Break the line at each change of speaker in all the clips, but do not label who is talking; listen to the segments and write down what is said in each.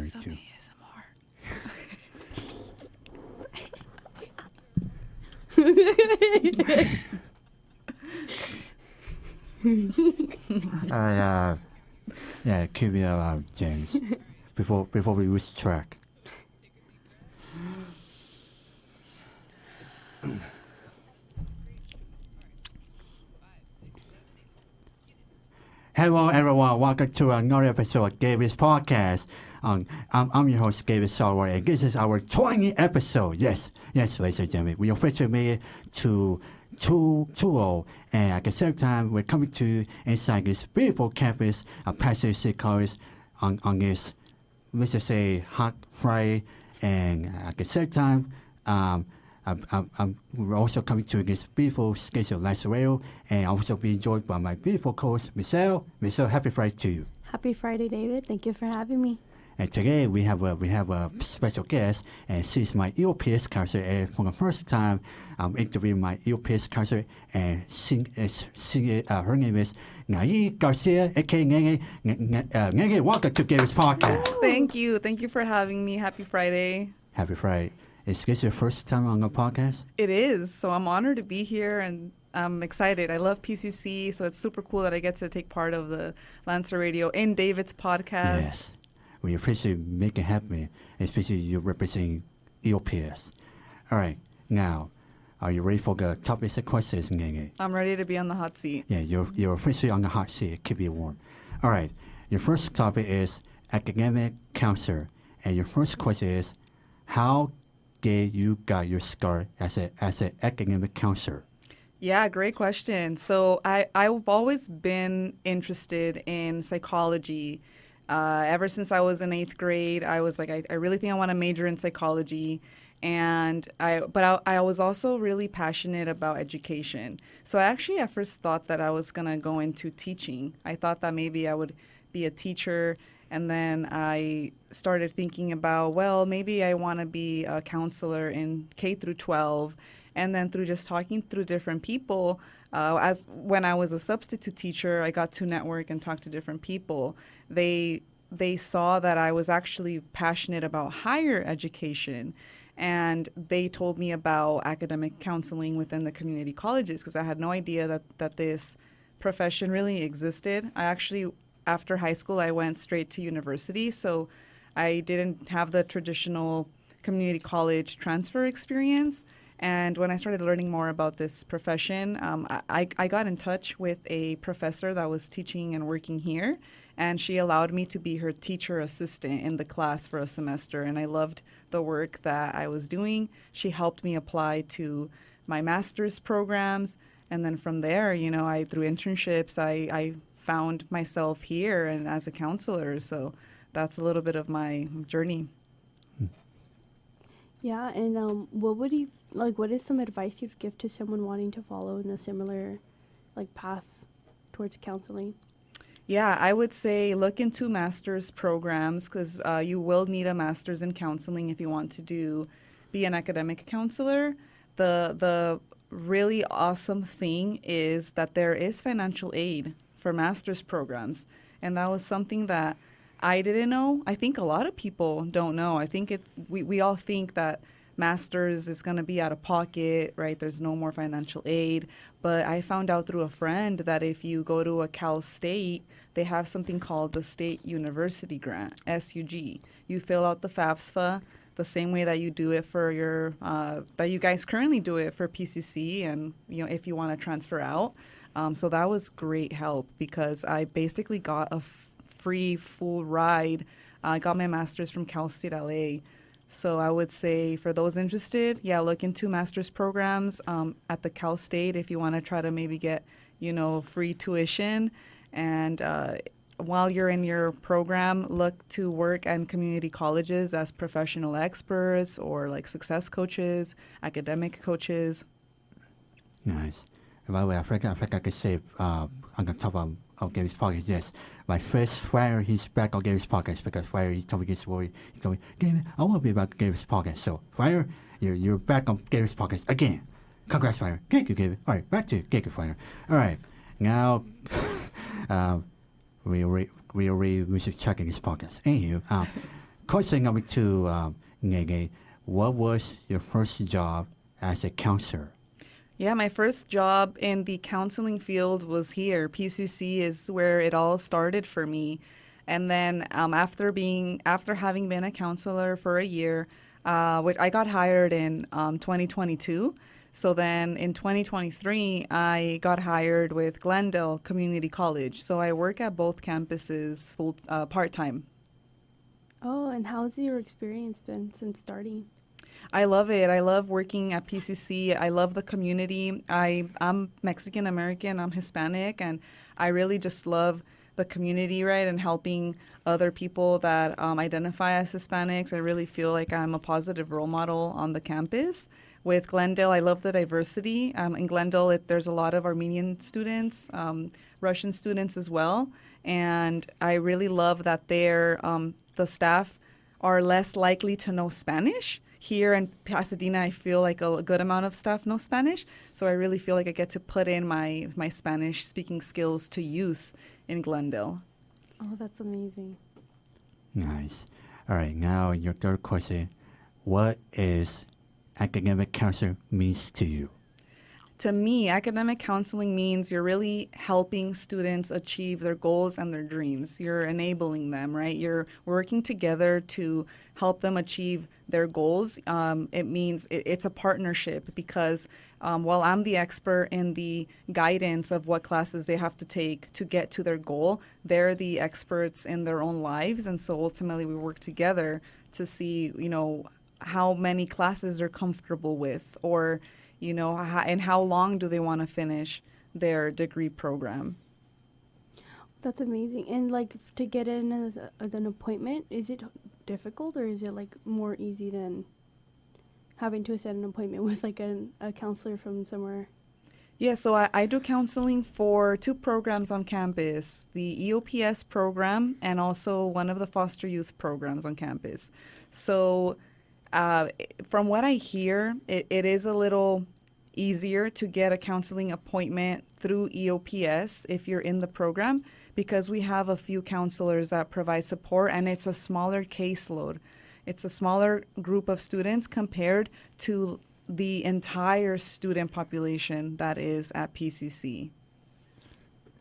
documentary
some
too. Yeah, keep it alive, James. Before we lose track. Hello, everyone. Welcome to another episode of Gavis Podcast. I'm your host, Gavis Salwar, and this is our 20th episode. Yes, ladies and gentlemen. We officially made it to 2-0, and at the same time, we're coming to inside this beautiful campus of Pasadena City College on this, let's just say, hot Friday, and at the same time, we're also coming to this beautiful schedule of Live Radio, and also being joined by my beautiful co-host, Michelle. Michelle, happy Friday to you.
Happy Friday, David. Thank you for having me.
And today we have a special guest, and she's my EOPS counselor. And for the first time, I'm interviewing my EOPS counselor, and her name is Nayeli Garcia, aka Nayeli. Nayeli, welcome to Gavis Podcast.
Thank you for having me. Happy Friday.
Happy Friday. Is this your first time on the podcast?
It is. So I'm honored to be here, and I'm excited. I love PCC, so it's super cool that I get to take part of the Lancer Radio in David's podcast.
Yes. We appreciate making it happen, especially you representing EOPS. All right. Now, are you ready for the topics and questions, Nene?
I'm ready to be on the hot seat.
Yeah, you're officially on the hot seat. Keep you warm. All right. Your first topic is academic counselor. And your first question is, how did you got your start as an academic counselor?
Yeah, great question. So I've always been interested in psychology. Ever since I was in 8th grade, I was like, I really think I want to major in psychology. And I was also really passionate about education. So I actually at first thought that I was going to go into teaching. I thought that maybe I would be a teacher. And then I started thinking about, well, maybe I want to be a counselor in K through 12. And then through just talking through different people, as when I was a substitute teacher, I got to network and talk to different people. They saw that I was actually passionate about higher education. And they told me about academic counseling within the community colleges because I had no idea that this profession really existed. I actually, after high school, I went straight to university. So I didn't have the traditional community college transfer experience. And when I started learning more about this profession, I got in touch with a professor that was teaching and working here. And she allowed me to be her teacher assistant in the class for a semester. And I loved the work that I was doing. She helped me apply to my master's programs. And then from there, through internships, I found myself here and as a counselor. So that's a little bit of my journey.
Yeah, and what is some advice you'd give to someone wanting to follow in a similar path towards counseling?
Yeah, I would say look into master's programs because you will need a master's in counseling if you want to be an academic counselor. The really awesome thing is that there is financial aid for master's programs, and that was something that I didn't know. I think a lot of people don't know. I think we all think that master's is going to be out of pocket, right? There's no more financial aid. But I found out through a friend that if you go to a Cal State, they have something called the State University Grant, SUG. You fill out the FAFSA the same way that you do it for your, that you guys currently do it for PCC and, if you want to transfer out. So that was great help because I basically got a free full ride. I got my master's from Cal State LA. So I would say for those interested, look into master's programs at the Cal State if you want to try to maybe get, free tuition. And while you're in your program, look to work at community colleges as professional experts or success coaches, academic coaches.
Nice. By the way, I think I could say on the top of Gavis Podcast, yes. My first Flander, he's back on Gavis Podcast because Flander, he told me this story. He told me, Gavis, I want to be back on Gavis Podcast. So, Flander, you're back on Gavis Podcast again. Congrats, Flander. Thank you, Gavis. All right, back to Gavis Flander. All right, now we should check in this podcast. Anywho, question number two, Nayeli, what was your first job as a counselor?
Yeah, my first job in the counseling field was here. PCC is where it all started for me. And then after having been a counselor for a year, which I got hired in 2022. So then in 2023, I got hired with Glendale Community College. So I work at both campuses part-time.
Oh, and how's your experience been since starting?
I love it. I love working at PCC. I love the community. I'm Mexican American. I'm Hispanic, and I really just love the community, right, and helping other people that identify as Hispanics. I really feel like I'm a positive role model on the campus. With Glendale, I love the diversity. In Glendale, there's a lot of Armenian students, Russian students as well, and I really love that the staff are less likely to know Spanish. Here in Pasadena, I feel like a good amount of staff know Spanish, so I really feel like I get to put in my Spanish speaking skills to use in Glendale.
Oh, that's amazing.
Nice. All right, now your third question. What is academic counselor means to you?
To me, academic counseling means you're really helping students achieve their goals and their dreams. You're enabling them, right? You're working together to help them achieve their goals. It means it's a partnership because while I'm the expert in the guidance of what classes they have to take to get to their goal, they're the experts in their own lives. And so ultimately we work together to see, how many classes they're comfortable with, or and how long do they want to finish their degree program.
That's amazing. And like to get in as an appointment, is it difficult or is it like more easy than having to set an appointment with like a counselor from somewhere?
Yeah, so I do counseling for two programs on campus, the EOPS program and also one of the foster youth programs on campus. So from what I hear, it is a little easier to get a counseling appointment through EOPS if you're in the program because we have a few counselors that provide support and it's a smaller caseload. It's a smaller group of students compared to the entire student population that is at PCC.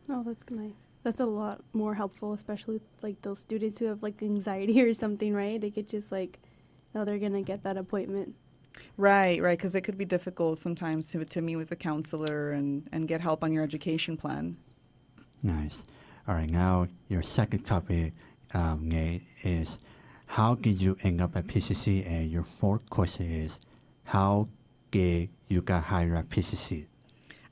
Oh, that's nice. That's a lot more helpful, especially like those students who have like anxiety or something, right? They could just like, now they're going to get that appointment.
Right, because it could be difficult sometimes to meet with a counselor and get help on your education plan.
Nice. All right, now your second topic, Nate, is how did you end up at PCC? And your fourth question is how did you got hired at PCC?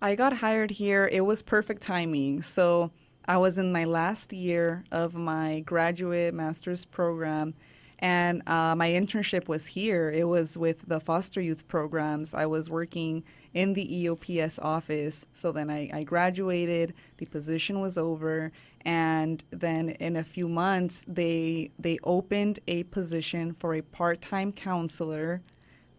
I got hired here. It was perfect timing. So I was in my last year of my graduate master's program, and my internship was here. It was with the foster youth programs. I was working in the EOPS office. So then I graduated, the position was over, and then in a few months, they opened a position for a part-time counselor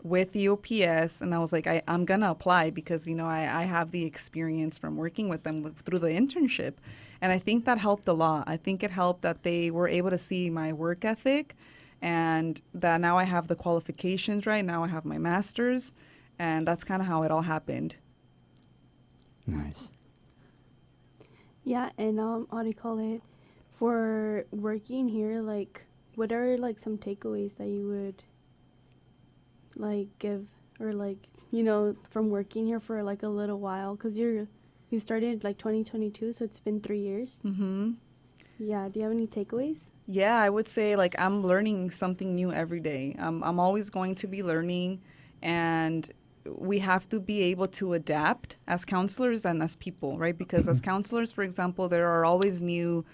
with EOPS, and I was like, I'm going to apply because, I have the experience from working with them through the internship. And I think that helped a lot. I think it helped that they were able to see my work ethic and that now I have the qualifications right. Now I have my master's, and that's kind of how it all happened.
Nice.
Yeah, and how do you call it? For working here, like, what are like some takeaways that you would like give, or like from working here for like a little while? Because you started like 2022, so it's been 3 years.
Mm-hmm.
Yeah. Do you have any takeaways?
Yeah, I would say like I'm learning something new every day. I'm always going to be learning, and we have to be able to adapt as counselors and as people, right? Because as counselors, for example, there are always new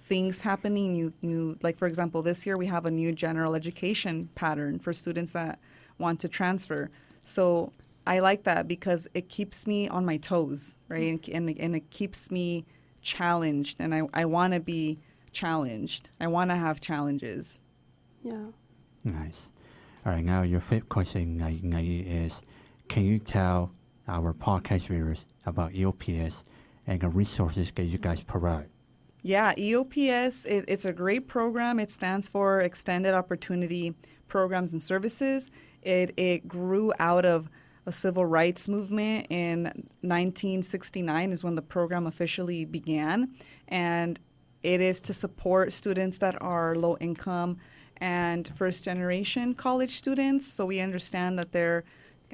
things happening, new like, for example, this year we have a new general education pattern for students that want to transfer. So I like that because it keeps me on my toes, right? And it keeps me challenged, and I want to be challenged. I want to have challenges.
Yeah.
Nice. All right, now your fifth question, Nayeli, is can you tell our podcast viewers about EOPS and the resources that you guys provide?
Yeah, EOPS, it's a great program. It stands for Extended Opportunity Programs and Services. It grew out of a civil rights movement in 1969 is when the program officially began. And it is to support students that are low income and first generation college students. So we understand that there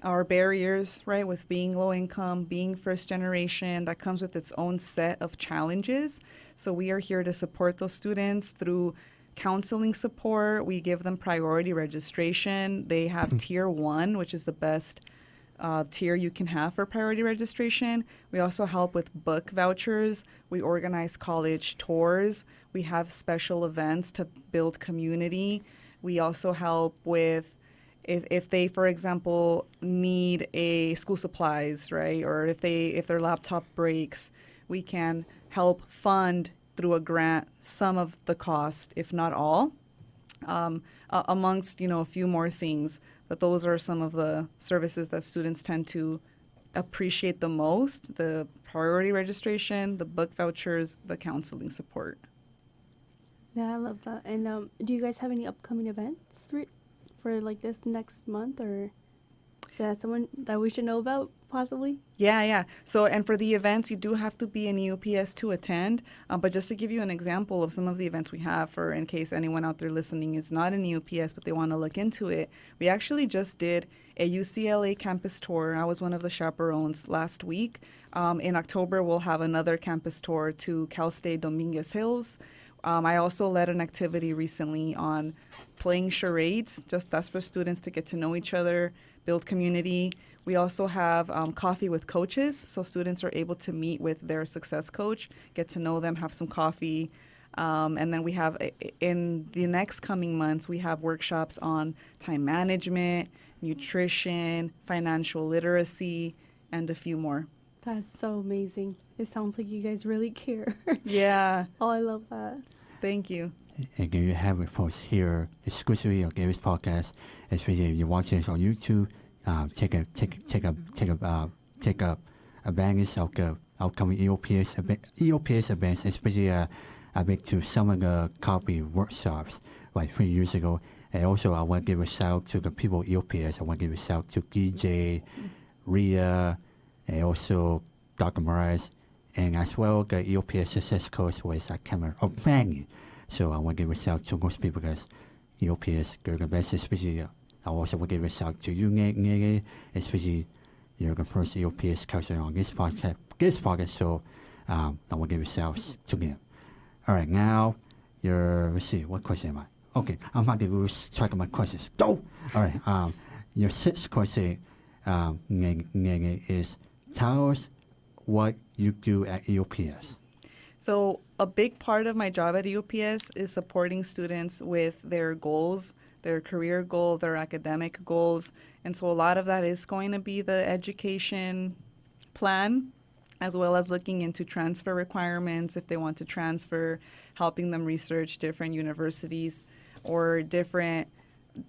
are barriers, right, with being low income, being first generation, that comes with its own set of challenges. So we are here to support those students through counseling support. We give them priority registration. They have tier 1, which is the best tier you can have for priority registration. We also help with book vouchers. We organize college tours. We have special events to build community. We also help with if they, for example, need a school supplies, right? Or if their laptop breaks, we can help fund through a grant some of the cost, if not all, amongst a few more things. But those are some of the services that students tend to appreciate the most: the priority registration, the book vouchers, the counseling support.
Yeah, I love that. And do you guys have any upcoming events for like this next month, or is that someone that we should know about possibly?
Yeah. So, and for the events, you do have to be in EOPS to attend. But just to give you an example of some of the events we have, for in case anyone out there listening is not in EOPS but they want to look into it, we actually just did a UCLA campus tour. I was one of the chaperones last week. In October, we'll have another campus tour to Cal State Dominguez Hills. I also led an activity recently on playing charades. That's for students to get to know each other, build community. We also have coffee with coaches, so students are able to meet with their success coach, get to know them, have some coffee. And then we have, in the next coming months, we have workshops on time management, nutrition, financial literacy, and a few more.
That's so amazing. It sounds like you guys really care.
Yeah.
Oh, I love that.
Thank you.
And you have it for us here exclusively on Gary's podcast, especially if you're watching us on YouTube. Take advantage of the upcoming EOPS events, especially I went to some of the copy workshops like 3 years ago. And also I want to give a shout out to the people at EOPS. I want to give a shout out to DJ, Ria, and also Dr. Morales, and as well the EOPS Success Coach was Cameron Manny. So I want to give a shout out to most people because EOPS, they're the best, especially I also want to give a shout out to you, Nayeli, especially you're the first EOPS counselor on this podcast. So I want to give a shout out to them. All right, now let's see, what question am I? Okay, I'm about to lose track of my questions. Go! All right, your sixth question, Nayeli, is tell us what you do at EOPS.
So a big part of my job at EOPS is supporting students with their goals, their career goal, their academic goals. And so a lot of that is going to be the education plan, as well as looking into transfer requirements if they want to transfer, helping them research different universities or different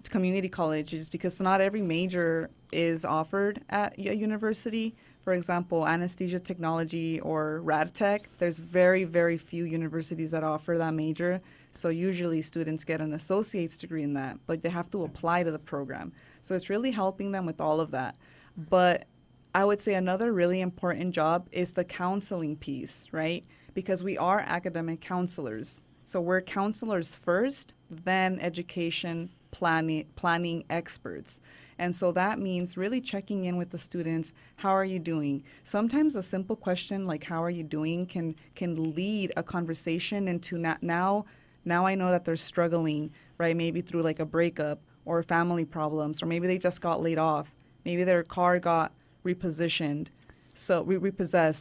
community colleges, because not every major is offered at a university. For example, anesthesia technology or rad tech, there's very, very few universities that offer that major. So usually students get an associate's degree in that, but they have to apply to the program. So it's really helping them with all of that. But I would say another really important job is the counseling piece, right? Because we are academic counselors. So we're counselors first, then education planning experts. And so that means really checking in with the students. How are you doing? Sometimes a simple question like how are you doing can lead a conversation into now I know that they're struggling, right? Maybe through like a breakup or family problems, or maybe they just got laid off. Maybe their car got repossessed.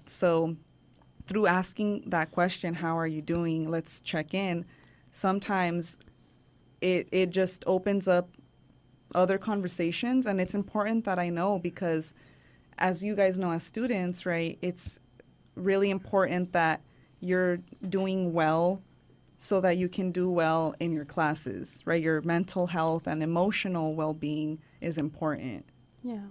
So through asking that question, how are you doing? Let's check in. Sometimes it just opens up other conversations, and it's important that I know because, as you guys know as students, right, it's really important that you're doing well so that you can do well in your classes, right? Your mental health and emotional well-being is important.
Yeah.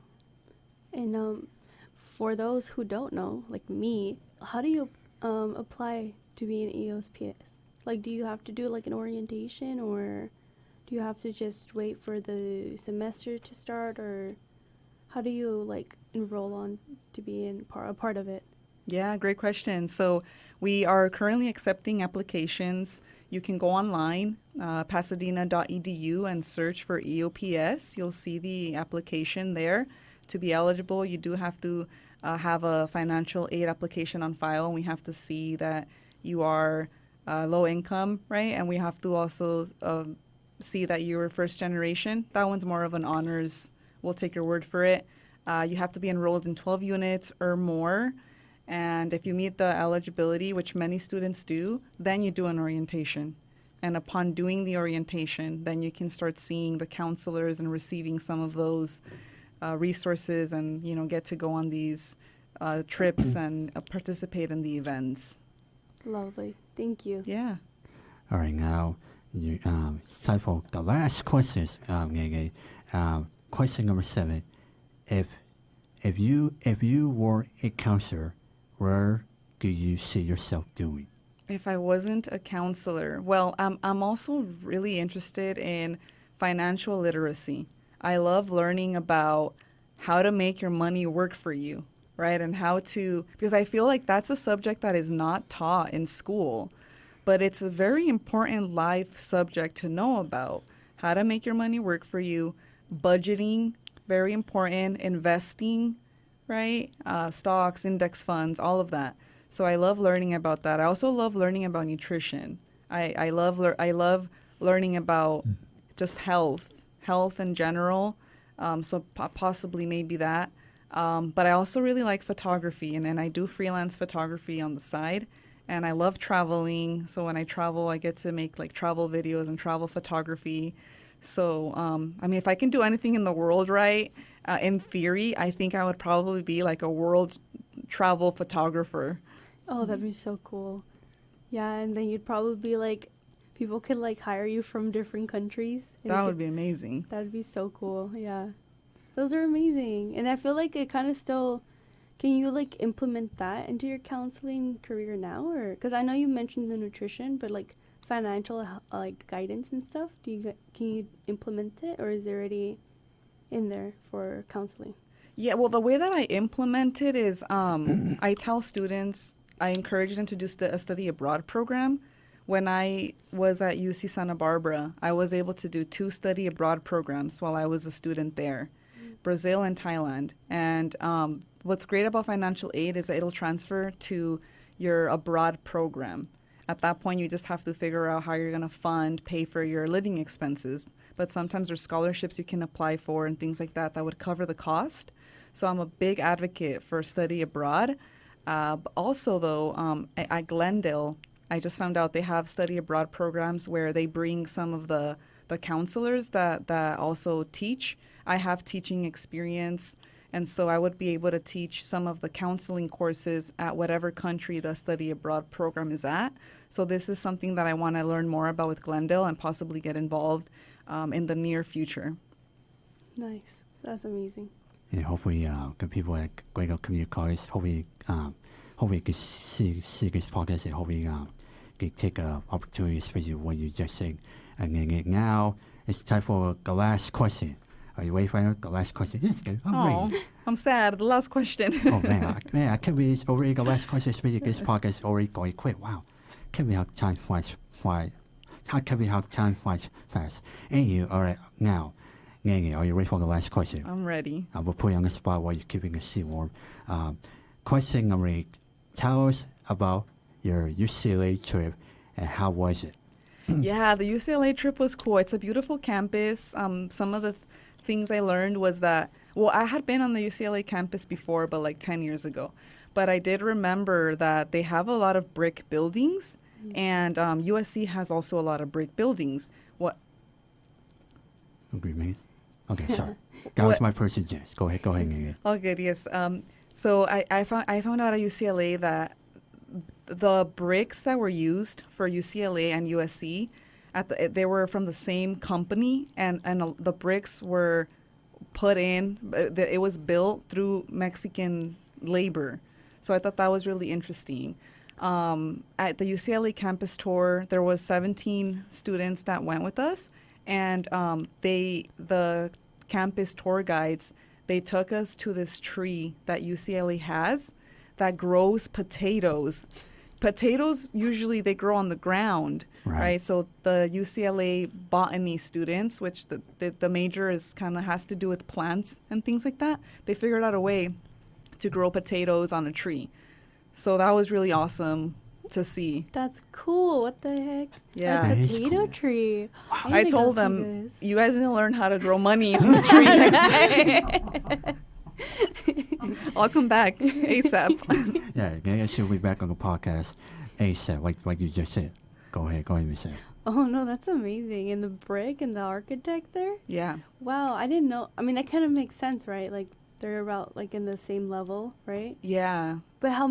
And for those who don't know, like me, how do you apply to be an EOPS? Like, do you have to do like an orientation, or do you have to just wait for the semester to start, or how do you like enroll on to be a part of it?
Yeah, great question. So we are currently accepting applications. You can go online, pasadena.edu, and search for EOPS. You'll see the application there. To be eligible, you do have to have a financial aid application on file, and we have to see that you are low income, right? And we have to also see that you're first generation. That one's more of an honors. We'll take your word for it. You have to be enrolled in 12 units or more. And if you meet the eligibility, which many students do, then you do an orientation. And upon doing the orientation, then you can start seeing the counselors and receiving some of those resources, and get to go on these trips and participate in the events.
Lovely. Thank you.
Yeah.
All right, now it's time for the last questions. Question number 7: If you were a counselor, where do you see yourself doing?
If I wasn't a counselor, well, I'm also really interested in financial literacy. I love learning about how to make your money work for you, right? And because I feel like that's a subject that is not taught in school, but it's a very important life subject to know about. How to make your money work for you, budgeting, very important, investing, right? Stocks, index funds, all of that. So I love learning about that. I also love learning about nutrition. I love learning about just health in general. So possibly maybe that. But I also really like photography, and I do freelance photography on the side. And I love traveling. So when I travel, I get to make like travel videos and travel photography. So, if I can do anything in the world right, in theory, I think I would probably be like a world travel photographer.
Oh, that'd be so cool. Yeah, and then you'd probably be like, people could like hire you from different countries.
That would be amazing.
That'd be so cool. Yeah. Those are amazing. And I feel like it kind of still, can you like implement that into your counseling career now? Or, because I know you mentioned the nutrition, but like financial like guidance and stuff, can you implement it, or is it already in there for counseling?
Yeah, well, the way that I implement it is I tell students, I encourage them to do a study abroad program. When I was at UC Santa Barbara, I was able to do 2 study abroad programs while I was a student there, Brazil and Thailand. And what's great about financial aid is that it'll transfer to your abroad program. At that point, you just have to figure out how you're going to pay for your living expenses. But sometimes there's scholarships you can apply for and things like that would cover the cost. So I'm a big advocate for study abroad. Also, though, at Glendale, I just found out they have study abroad programs where they bring some of the counselors that also teach. I have teaching experience, and so I would be able to teach some of the counseling courses at whatever country the study abroad program is at. So this is something that I want to learn more about with Glendale and possibly get involved in the near future.
Nice. That's amazing.
And hopefully, the people at Glendale Community College, hopefully can see this podcast, and hopefully can take an opportunity, especially what you just said. And then now it's time for the last question. Are you ready for the last question? Yes, I'm ready.
I'm sad. The last question.
Oh man, I can't believe it's already the last question. Especially this podcast is already going quick. Wow, can't believe how time flies. How can we have time flies fast? Anyway, all right, now, Nayeli, are you ready for the last question?
I'm ready.
I will put you on the spot while you're keeping the seat warm. Question number 8: Tell us about your UCLA trip and how was it?
Yeah, the UCLA trip was cool. It's a beautiful campus. Some of the things I learned was that, well, I had been on the UCLA campus before, but like 10 years ago. But I did remember that they have a lot of brick buildings, and USC has also a lot of brick buildings. What?
Agreement? Okay, sorry. That was my first guess. Go ahead, Nayeli.
All good, yes. So I found out at UCLA that the bricks that were used for UCLA and USC, they were from the same company, and the bricks were put in. It was built through Mexican labor, so I thought that was really interesting. At the UCLA campus tour, there was 17 students that went with us, and the campus tour guides, they took us to this tree that UCLA has that grows potatoes. Potatoes usually they grow on the ground, right? So the UCLA botany students, which the major is kind of has to do with plants and things like that, they figured out a way to grow potatoes on a tree. So that was really awesome to see.
That's cool. What the heck?
Yeah.
A
That is
potato
cool.
tree.
I
need to go
told
see
them,
this.
you guys need to learn how to grow money on the tree next time. I'll come back ASAP.
Yeah, I should be back on the podcast ASAP, like you just said. Go ahead, Michelle.
Oh no, that's amazing. And the brick and the architect there.
Yeah.
Wow, I didn't know. I mean, that kind of makes sense, right? Like they're about like in the same level, right?
Yeah.
But how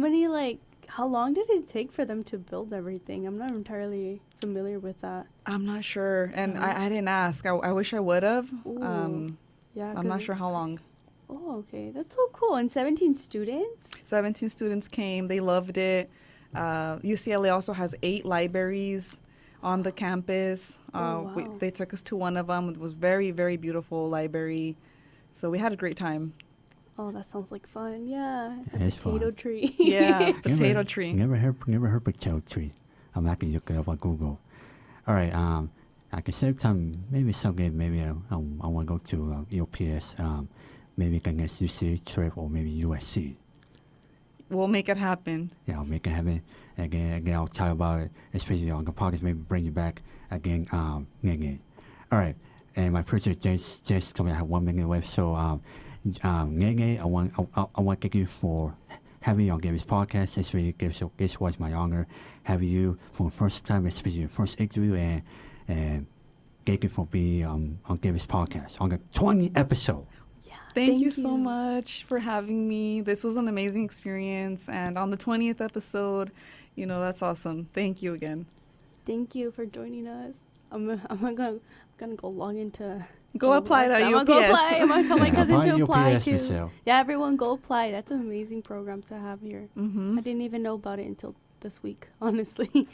long did it take for them to build everything? I'm not entirely familiar with that.
I'm not sure. And I didn't ask. I wish I would have.
Ooh. Yeah,
I'm not sure how long.
Oh, okay. That's so cool. And 17 students?
17 students came. They loved it. UCLA also has 8 libraries on the campus.
Oh, wow.
They took us to one of them. It was very, very beautiful library. So we had a great time.
Oh, that sounds like fun. Yeah. A
It's
potato
fun.
tree.
Yeah, potato tree.
Never heard potato tree. I'm not gonna look it up on Google. All right. At the same time, maybe someday, maybe I want to go to EOPS. Maybe the next UCLA trip or maybe USC.
We'll make it happen.
Yeah, I'll make it happen. Again, I'll talk about it, especially on the podcast. Maybe bring you back again. Again. All right. And my producer just told me I have 1 minute left. So, Nene, I want to thank you for having you on Gary's podcast. It's really this was my honor having you for the first time, especially your first interview, and thank you for being on Gary's podcast on the 20th episode.
Yeah.
Thank you so much for having me. This was an amazing experience. And on the 20th episode, that's awesome. Thank you again.
Thank you for joining us. I'm gonna go log into.
Go apply to
I'm
UPS.
gonna go apply. I'm gonna tell my cousin
apply
to
to
apply
UPS,
too.
Michelle.
Yeah, everyone go apply. That's an amazing program to have here.
Mm-hmm.
I didn't even know about it until this week, honestly.
I'm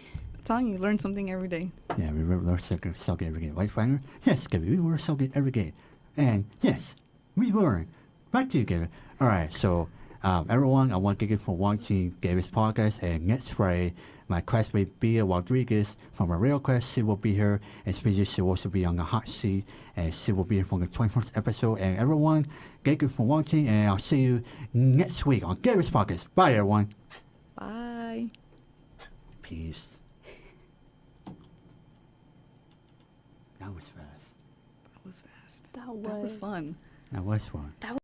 telling you, learn something every day.
Yeah, we learn something every day. Right, Flander? Yes, Gary, we learn something every day. And yes, we learn. Back to you, Gary. All right, so everyone, I want to thank you for watching Gary's podcast. And next Friday, my classmate Bia Rodriguez from a real class, she will be here. And especially she will also be on the hot seat. And she will be here for the 21st episode. And everyone, thank you for watching. And I'll see you next week on Gary's podcast. Bye, everyone.
Bye.
Peace. That was fast.
That was fast.
That
That was fun.
fun.
That was fun.
That